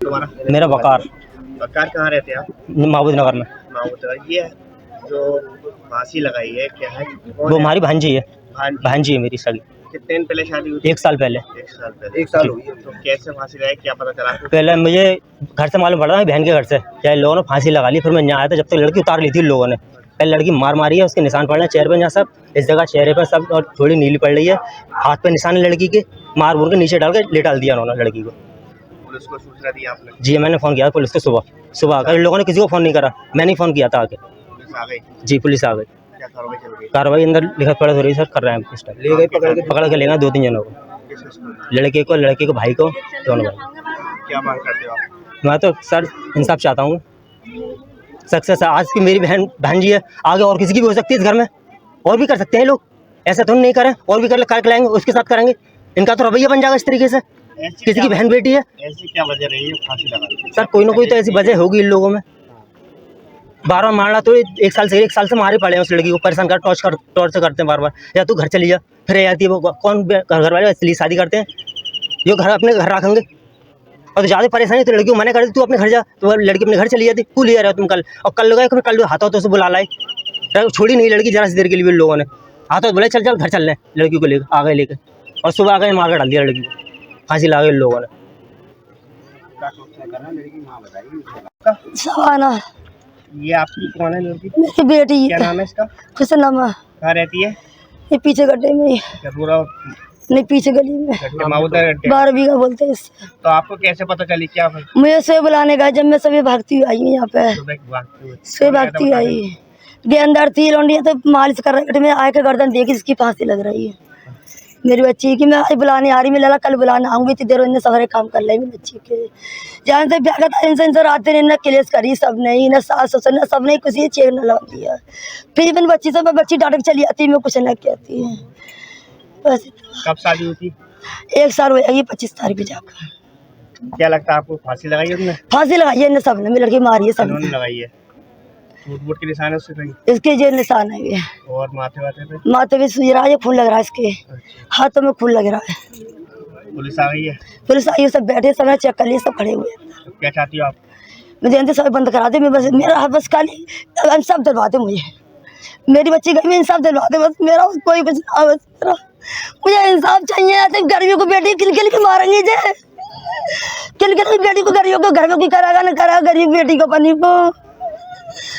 तुम्हारा? मेरा वकार कहाँ रहते हैं आप? महबूब नगर में। ये जो फांसी लगाई है क्या है? वो हमारी भांजी है, भांजी है मेरी सगी। कितने दिन पहले शादी हुई? 1 साल पहले। 1 साल हुई। तो कैसे फांसी लगाई, क्या पता चला? पहले मुझे घर से मालूम पड़ा, बहन के घर से क्या लोगों ने फांसी लगा ली। फिर मैं यहाँ आया था, जब तक लड़की उतार ली थी लोगों ने। पहले लड़की मार मारी है, उसके निशान पड़ रहे हैं चेहरे पे, यहाँ सब इस जगह चेहरे पर सब, और थोड़ी नीली पड़ रही है, हाथ पे निशान है लड़की के, मार मुर के नीचे डाल के लेटा दिया उन्होंने लड़की को। पुलिस को सूचना दी आपने? जी मैंने फ़ोन किया पुलिस को, सुबह आकर। इन लोगों ने किसी को फ़ोन नहीं करा, मैंने ही फ़ोन किया था आके। पुलिस आ गई? जी पुलिस आ गई। क्या कार्रवाई चल रही है? कार्रवाई अंदर लिखत पढ़त हो रही है सर, कर रहे हैं इस टाइम। ले गए पकड़ के लेना 2-3 जनों को, लड़के को भाई को, दोनों भाई। क्या मांग करते हो आप? मैं तो सर इंसाफ चाहता हूँ, सक्सेस। आज की मेरी भांजी है, आगे और किसी की भी हो सकती है इस घर में, और भी कर सकते हैं लोग, ऐसा तो नहीं करें, और भी कर लाएंगे, उसके साथ करेंगे। इनका तो रवैया बन जाएगा इस तरीके से। किसी की बहन बेटी है, ऐसी क्या वजह रही है फांसी लगाने? सर कोई ना कोई तो ऐसी वजह होगी इन लोगों में। बार मारना तो 1 साल से मारे पड़े हैं उस लड़की को, परेशान कर टॉर्चर करते हैं बार। या तू घर चली जा, फिर आती है वो कौन घर वाले इसलिए शादी करते हैं, जो घर अपने घर रखेंगे। और तो ज़्यादा परेशानी तो लड़की को मना कर, तू अपने घर जा, तो लड़की अपने घर चली जाती। तू ले रहे हो तुम कल, और कल गए कल हाथों तो बुला लाए, छोड़ी नहीं लड़की जरा सी देर के लिए। लोगों ने हाथों बोले चल घर चल रहे, लड़की को लेकर आ गए लेकर, और सुबह आ गए मार कर डाल दिया लड़की को, फांसी लगा गई लोगों ने। सवाना, ये आपकी कौन है लड़की? मेरी बेटी। क्या नाम है इसका? खुशनमा। कहाँ रहती है? ये पीछे गड्ढे में, पूरा नहीं पीछे गली में, 12 बीघा बोलते हैं इससे। तो आपको कैसे पता चली? क्या मुझे सुबह बुलाने गए, जब मैं सुबह भागती हुई आई हूँ यहाँ पे, सुबह भागती हुई आई गे अंदर थी लौंडिया, तो मालिश कर रहे, मैं आके गर्दन देखी इसकी फांसी लग रही है मेरी बच्ची की। मैं आज बुलाने आ रही, मैं लगा कल बुलाने आऊँगी, इतनी देर इन्हें सवेरे काम कर ले मेरी बच्ची के जहाँ से ब्याह था इनसे रात दिन इन्हें क्लेश करी सब नहीं, न सास ससुर न सब नहीं किसी चेक न लगा दिया। फिर मैंने बच्ची से मैं बच्ची डांट के चली आती, मैं कुछ न कहती है बस। कब शादी हुई थी? 1 साल हो जाएगी 25 तारीख को जाकर। क्या लगता है आपको फांसी लगाई है उन्होंने? फांसी लगाई है इन्हें सब ने, मेरी लड़की मारी है सब उन्होंने लगाई है। वोट के निशान है उससे कहीं? इसके जो निशान है ये, और माथे वाथे पे? माथे पे सूज रहा है, खून लग रहा है इसके, हाथों में खून लग रहा है। पुलिस आ गई है? पुलिस आई, सब बैठे, सब चेक कर लिए, सब खड़े हुए हैं। तो क्या चाहती हो आप? मैं जानते सब बंद करा दे, मैं बस मेरा हाथ बस खाली इंसाफ दिलवा दे मुझे, मेरी बच्ची गई, मैं इंसाफ दिलवा दे, बस मेरा कोई कुछ ना, बस मेरा मुझे इंसाफ चाहिए। ऐसे गर्मियों को बेटी किल किल के मारेंगे जे, किल किल की बेटी को गर्मियों को घर में कोई करागा ना करा, गरीब बेटी को पनी को।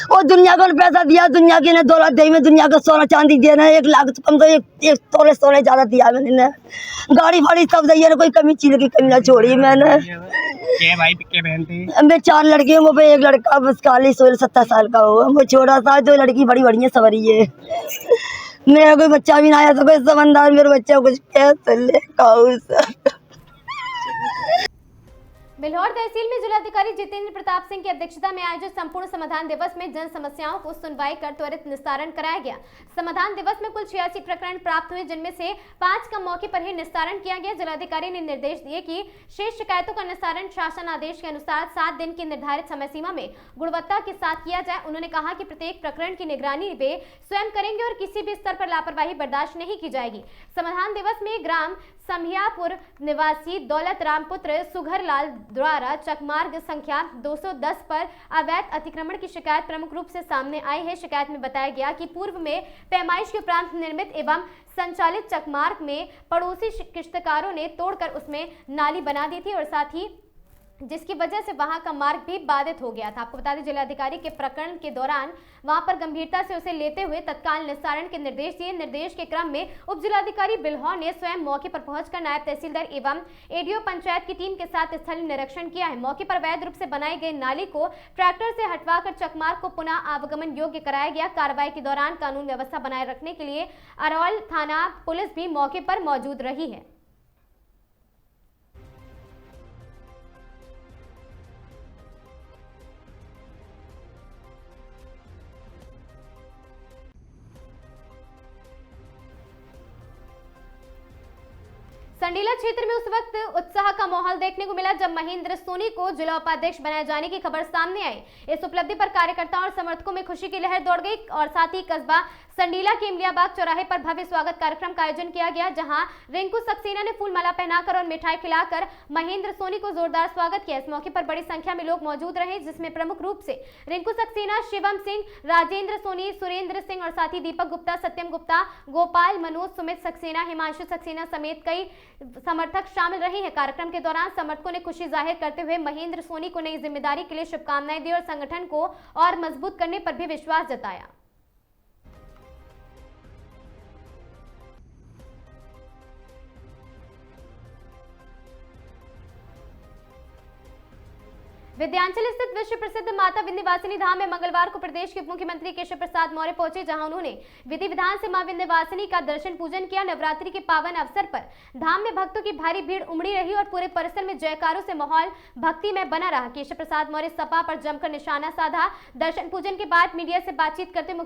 और दुनिया को पैसा दिया, दुनिया की ने दौलत दी, में दुनिया को सोना चांदी दिया ना, 1 लाख कम तो एक तोले ज्यादा दिया मैंने, गाड़ी फाड़ी सब दी है, कोई कमी चीज की कमी ना छोड़ी मैंने। क्या भाई क्या बहन थी? मैं 4 लड़के हैं, वो पे 1 लड़का बस खाली 16-17 साल का हुआ, वो छोटा सा, 2 लड़की बड़ी बढ़िया सवरी है। मेरा कोई बच्चा भी ना आया तो कोई समझदार मेरे बच्चे को कुछ कह बिल्हौर तहसील में जिलाधिकारी जितेंद्र प्रताप सिंह की अध्यक्षता में आयोजित संपूर्ण समाधान दिवस में जन समस्याओं को सुनवाई कर त्वरित निस्तारण कराया गया। समाधान दिवस में कुल 86 प्रकरण प्राप्त हुए, जिनमें से 5 का मौके पर ही निस्तारण किया गया। जिलाधिकारी ने निर्देश दिए कि शेष शिकायतों का निस्तारण शासन आदेश के अनुसार 7 दिन की निर्धारित समय सीमा में गुणवत्ता के साथ किया जाए। उन्होंने कहा कि प्रत्येक प्रकरण की निगरानी वे स्वयं करेंगे और किसी भी स्तर पर लापरवाही बर्दाश्त नहीं की जाएगी। समाधान दिवस में ग्राम समहियापुर निवासी दौलत राम पुत्र सुघर लाल द्वारा चकमार्ग संख्या 210 पर अवैध अतिक्रमण की शिकायत प्रमुख रूप से सामने आई है। शिकायत में बताया गया कि पूर्व में पैमाइश के उपरांत निर्मित एवं संचालित चकमार्ग में पड़ोसी किश्तकारों ने तोड़कर उसमें नाली बना दी थी और साथ ही जिसकी वजह से वहां का मार्ग भी बाधित हो गया था। आपको बता दें, जिलाधिकारी के प्रकरण के दौरान वहां पर गंभीरता से उसे लेते हुए तत्काल निस्तारण के निर्देश दिए। निर्देश के क्रम में उप जिलाधिकारी बिल्हौर ने स्वयं मौके पर पहुंचकर नायब तहसीलदार एवं एडीओ पंचायत की टीम के साथ स्थल निरीक्षण किया है। मौके पर अवैध रूप से बनाई गई नाली को ट्रैक्टर से हटवाकर चकमार्ग को पुनः आवागमन योग्य कराया गया। कार्रवाई के दौरान कानून व्यवस्था बनाए रखने के लिए अरौल थाना पुलिस भी मौके पर मौजूद रही है। संडीला क्षेत्र में उस वक्त उत्साह का माहौल देखने को मिला जब महेंद्र सोनी को जिला उपाध्यक्ष बनाए जाने की खबर सामने आई। इस उपलब्धि पर कार्यकर्ताओं और समर्थकों में खुशी की लहर दौड़ गई और साथ ही कस्बा संडीला के इमलियाबाग चौराहे पर भव्य स्वागत कार्यक्रम का आयोजन किया गया, जहां रिंकू सक्सेना ने फूल माला पहनाकर और मिठाई खिलाकर महेंद्र सोनी को जोरदार स्वागत किया। इस मौके पर बड़ी संख्या में लोग मौजूद रहे, जिसमें प्रमुख रूप से रिंकू सक्सेना, शिवम सिंह, राजेंद्र सोनी, सुरेंद्र सिंह और साथ ही दीपक गुप्ता, सत्यम गुप्ता, गोपाल, मनोज, सुमित सक्सेना, हिमांशु सक्सेना समेत कई समर्थक शामिल रहे हैं। कार्यक्रम के दौरान समर्थकों ने खुशी जाहिर करते हुए महेंद्र सोनी को नई जिम्मेदारी के लिए शुभकामनाएं दी और संगठन को और मजबूत करने पर भी विश्वास जताया। विद्यांचल स्थित विश्व प्रसिद्ध माता विंध्यवासिनी धाम में मंगलवार को प्रदेश के उप मुख्यमंत्री केशव प्रसाद मौर्य पहुंचे, जहां उन्होंने विधि विधान से मां विंध्यवासिनी का दर्शन पूजन किया। नवरात्रि के पावन अवसर पर धाम में भक्तों की भारी भीड़ उमड़ी रही और पूरे परिसर में जयकारों से माहौल भक्ति में बना रहा। केशव प्रसाद मौर्य सपा पर जमकर निशाना साधा। दर्शन पूजन के बाद मीडिया से बातचीत करते उप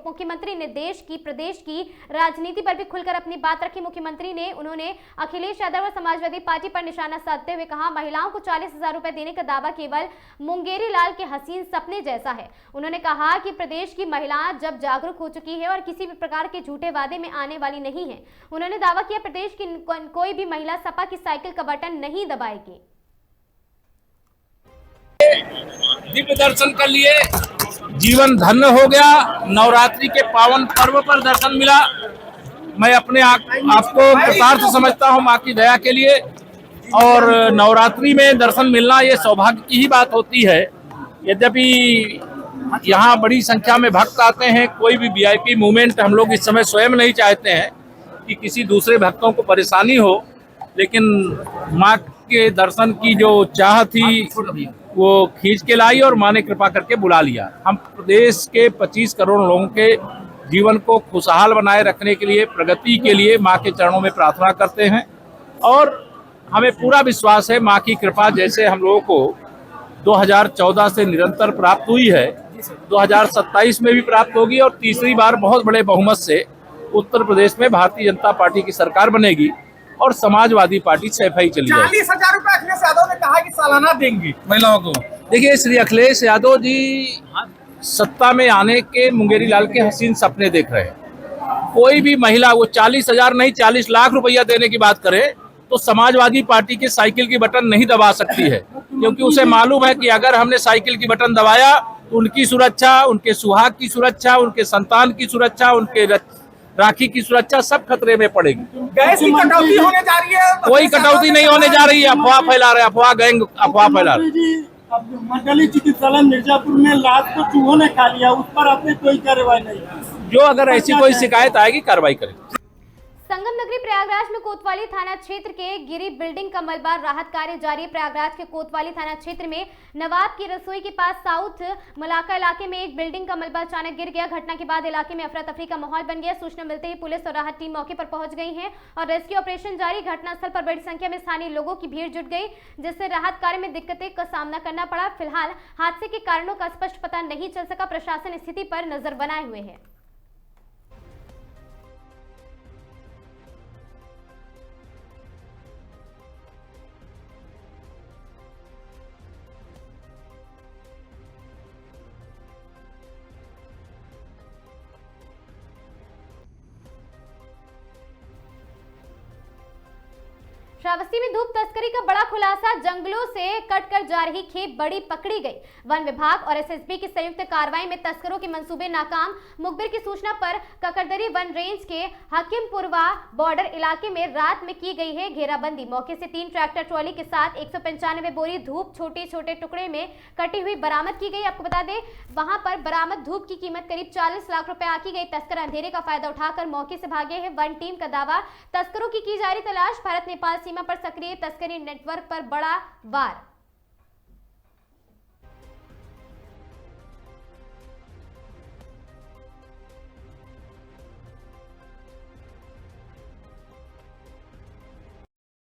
मुख्यमंत्री ने देश की प्रदेश की राजनीति पर भी खुलकर अपनी बात रखी। मुख्यमंत्री ने उन्होंने अखिलेश यादव और समाजवादी पार्टी पर निशाना साधते हुए कहा, महिलाओं को 40,000 रुपए देने का दावा केवल मुंगेरी लाल के हसीन सपने जैसा है। उन्होंने कहा कि प्रदेश की महिलाएं जब जागरूक हो चुकी है और किसी भी प्रकार के झूठे वादे में आने वाली नहीं है। उन्होंने दावा किया, प्रदेश की कोई भी महिला सपा की साइकिल का बटन नहीं दबाएगी। दिव्य दर्शन कर लिए, जीवन धन्य हो गया। नवरात्रि के पावन पर्व पर दर्शन मिला। मैं अपने आपको कृतार्थ समझता हूँ माँ की दया के लिए, और नवरात्रि में दर्शन मिलना ये सौभाग्य की ही बात होती है। यद्यपि यहाँ बड़ी संख्या में भक्त आते हैं, कोई भी वीआईपी मूवमेंट हम लोग इस समय स्वयं नहीं चाहते हैं कि किसी दूसरे भक्तों को परेशानी हो, लेकिन माँ के दर्शन की जो चाह थी वो खींच के लाई और माँ ने कृपा करके बुला लिया। हम प्रदेश के 25 करोड़ लोगों के जीवन को खुशहाल बनाए रखने के लिए, प्रगति के लिए माँ के चरणों में प्रार्थना करते हैं और हमें पूरा विश्वास है माँ की कृपा जैसे हम लोगों को 2014 से निरंतर प्राप्त हुई है, 2027 में भी प्राप्त होगी और तीसरी बार बहुत बड़े बहुमत से उत्तर प्रदेश में भारतीय जनता पार्टी की सरकार बनेगी और समाजवादी पार्टी सैफई चली जाएगी। 40,000 रुपए अखिलेश यादव ने कहा कि सालाना देंगे महिलाओं को। देखिए, श्री अखिलेश यादव जी सत्ता में आने के मुंगेरी लाल के हसीन सपने देख रहे हैं। कोई भी महिला वो 40,000 नहीं 40 लाख रुपया देने की बात करे तो समाजवादी पार्टी के साइकिल की बटन नहीं दबा सकती है, क्योंकि उसे मालूम है कि अगर हमने साइकिल की बटन दबाया तो उनकी सुरक्षा, उनके सुहाग की सुरक्षा, उनके संतान की सुरक्षा, उनके राखी की सुरक्षा सब खतरे में पड़ेगी। गैस की कटौती होने जा रही है। कोई कटौती नहीं होने जा रही है, अफवाह फैला रहे, अफवाह गैंग अफवाह फैला रहे। मंडली चिकित्सालय मिर्जापुर में लाश को चूहों ने खा लिया, उस पर आपने कोई कार्रवाई नहीं? जो अगर ऐसी कोई शिकायत आएगी कार्रवाई करेंगे। संगम नगरी प्रयागराज में कोतवाली थाना क्षेत्र के गिरी बिल्डिंग का मलबा राहत कार्य जारी। प्रयागराज के कोतवाली थाना क्षेत्र में नवाब की रसोई के पास साउथ मलाका इलाके में एक बिल्डिंग का मलबा अचानक गिर गया। घटना के बाद इलाके में अफरा तफरी का माहौल बन गया। सूचना मिलते ही पुलिस और राहत टीम मौके पर पहुंच गई है और रेस्क्यू ऑपरेशन जारी। घटनास्थल पर बड़ी संख्या में स्थानीय लोगों की भीड़ जुट गई, जिससे राहत कार्य में दिक्कतें का सामना करना पड़ा। फिलहाल हादसे के कारणों का स्पष्ट पता नहीं चल सका। प्रशासन स्थिति पर नजर बनाए हुए है। श्रावस्ती में धूप तस्करी का बड़ा खुलासा। जंगलों से कटकर जा रही खेप बड़ी पकड़ी गई। वन विभाग और एसएसबी की संयुक्त कार्रवाई में तस्करों के मंसूबे नाकाम। मुखबिर की सूचना पर ककरदरी वन रेंज के हकीमपुरवा बॉर्डर इलाके में रात में की गई है घेराबंदी। मौके से 3 ट्रैक्टर ट्रॉली के साथ 195 बोरी धूप छोटे छोटे टुकड़े में कटी हुई बरामद की गई। आपको बता दें, वहां पर बरामद धूप की कीमत करीब 40 लाख रुपए आकी गई। तस्कर अंधेरे का फायदा उठाकर मौके से भागे हैं। वन टीम का दावा, तस्करों की जा रही तलाश। भारत नेपाल सीमा पर सक्रिय तस्करी नेटवर्क पर बड़ा वार।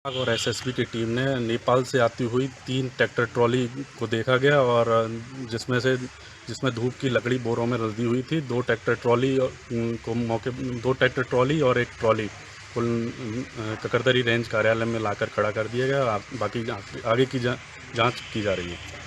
और एसएसबी की टीम ने नेपाल से आती हुई 3 ट्रैक्टर ट्रॉली को देखा गया और जिसमें धूप की लकड़ी बोरों में रदी हुई थी। 2 ट्रैक्टर ट्रॉली को 2 ट्रैक्टर ट्रॉली और 1 ट्रॉली कुल ककरदरी रेंज कार्यालय में लाकर खड़ा कर दिया गया। बाकी आगे की जांच की जा रही है।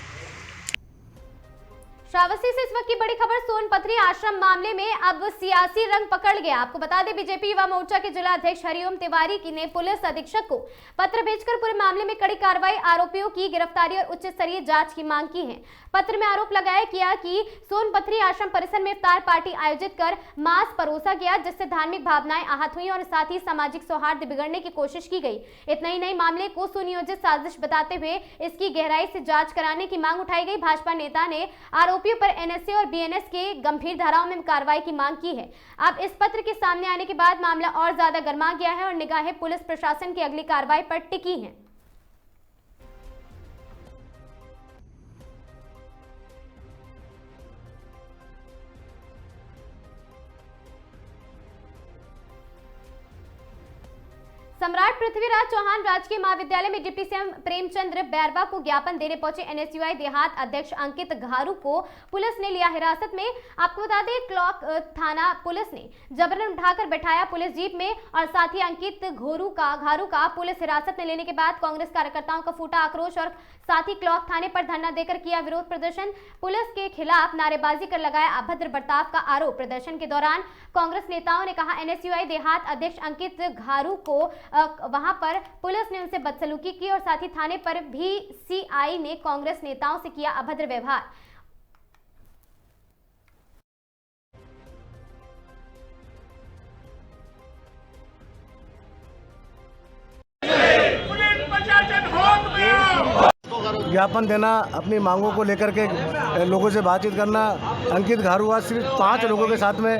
श्रावस्ती से इस वक्त की बड़ी खबर। सोनपथरी आश्रम मामले में अब सियासी रंग पकड़ गया। आपको बता दें, बीजेपी युवा मोर्चा के जिला अध्यक्ष हरिओम तिवारी ने पुलिस अधीक्षक को पत्र भेजकर पूरे मामले में कड़ी कार्रवाई, आरोपियों की गिरफ्तारी और उच्च स्तरीय जांच की मांग की है। पत्र में आरोप लगाया गया कि सोनपथरी आश्रम परिसर में इफ्तार पार्टी आयोजित कर मांस परोसा गया, जिससे धार्मिक भावनाएं आहत हुई और साथ ही सामाजिक सौहार्द बिगड़ने की कोशिश की गई। इतना ही नहीं, मामले को सुनियोजित साजिश बताते हुए इसकी गहराई से जांच कराने की मांग उठाई गई। भाजपा नेता ने आरोपियों पर एनएसए और बीएनएस के गंभीर धाराओं में कार्रवाई की मांग की है। अब इस पत्र के सामने आने के बाद मामला और ज्यादा गर्मा गया है और निगाहें पुलिस प्रशासन की अगली कार्रवाई पर टिकी हैं। सम्राट पृथ्वीराज चौहान राजकीय महाविद्यालय में डिप्टी सीएम प्रेमचंद्र बैरवा को ज्ञापन देने पहुंचे एनएसयूआई देहात अध्यक्ष अंकित घारू को पुलिस ने लिया हिरासत में। आपको बता दें, क्लॉक थाना पुलिस ने जबरन उठाकर बैठाया पुलिस जीप में और साथ ही अंकित घारू का पुलिस हिरासत में लेने के बाद कांग्रेस कार्यकर्ताओं का फूटा आक्रोश और साथ ही क्लॉक थाने पर धरना देकर किया विरोध प्रदर्शन। पुलिस के खिलाफ नारेबाजी कर लगाया अभद्र बर्ताव का आरोप। प्रदर्शन के दौरान कांग्रेस नेताओं ने कहा, एनएसयूआई देहात अध्यक्ष अंकित घारू को वहां पर पुलिस ने उनसे बदसलूकी की और साथ ही थाने पर भी सीआई ने कांग्रेस नेताओं से किया अभद्र व्यवहार। ज्ञापन देना, अपनी मांगों को लेकर के लोगों से बातचीत करना। अंकित घारू आज सिर्फ 5 लोगों के साथ में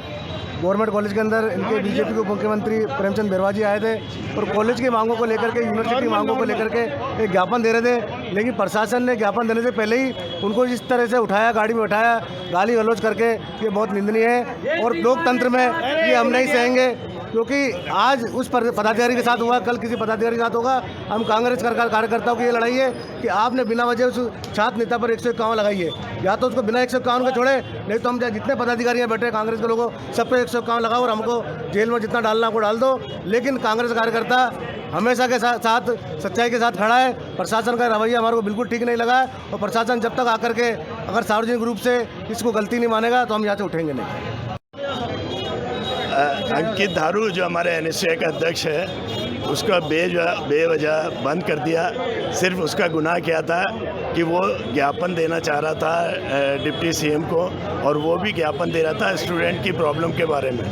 गवर्नमेंट कॉलेज के अंदर इनके बीजेपी के उप मुख्यमंत्री प्रेमचंद बैरवा जी आए थे और कॉलेज की मांगों को लेकर के, यूनिवर्सिटी मांगों को लेकर के एक ज्ञापन दे रहे थे। लेकिन प्रशासन ने ज्ञापन देने से पहले ही उनको इस तरह से उठाया, गाड़ी में उठाया, गाली गलौज करके, ये बहुत निंदनीय है और लोकतंत्र में ये हम नहीं सहेंगे, क्योंकि आज उस पदाधिकारी के साथ हुआ, कल किसी पदाधिकारी के साथ होगा। हम कांग्रेस कार्यकर्ताओं की ये लड़ाई है कि आपने बिना वजह उस छात्र नेता पर 151 लगाई है, या तो उसको बिना 151 के छोड़े, नहीं तो हम जितने पदाधिकारी हैं बैठे कांग्रेस के लोगों सब पे 151 लगाओ और हमको जेल में जितना डालना आपको डाल दो। लेकिन कांग्रेस कार्यकर्ता हमेशा के साथ सच्चाई के साथ खड़ा है। प्रशासन का रवैया हमारे को बिल्कुल ठीक नहीं लगा है और प्रशासन जब तक आकर के अगर सार्वजनिक रूप से इसको गलती नहीं मानेगा तो हम यहाँ से उठेंगे नहीं। अंकित धारू जो हमारे NSA का अध्यक्ष है, उसका बेवजह बंद कर दिया। सिर्फ उसका गुनाह क्या था कि वो ज्ञापन देना चाह रहा था डिप्टी CM को, और वो भी ज्ञापन दे रहा था स्टूडेंट की प्रॉब्लम के बारे में,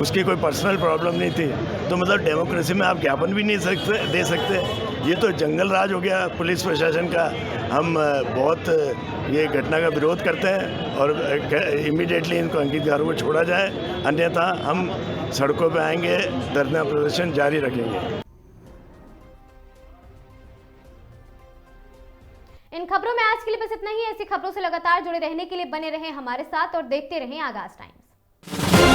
उसकी कोई पर्सनल प्रॉब्लम नहीं थी। तो मतलब डेमोक्रेसी में आप ज्ञापन भी नहीं दे सकते। ये तो जंगल राज हो गया पुलिस प्रशासन का। हम बहुत ये घटना का विरोध करते हैं और इमीडिएटली इनको अंकित धारू को छोड़ा जाए, अन्यथा हम सड़कों पर आएंगे, धरना प्रदर्शन जारी रखेंगे। इन खबरों में आज के लिए बस इतना ही। ऐसी खबरों से लगातार जुड़े रहने के लिए बने रहें हमारे साथ और देखते रहें आगाज टाइम्स।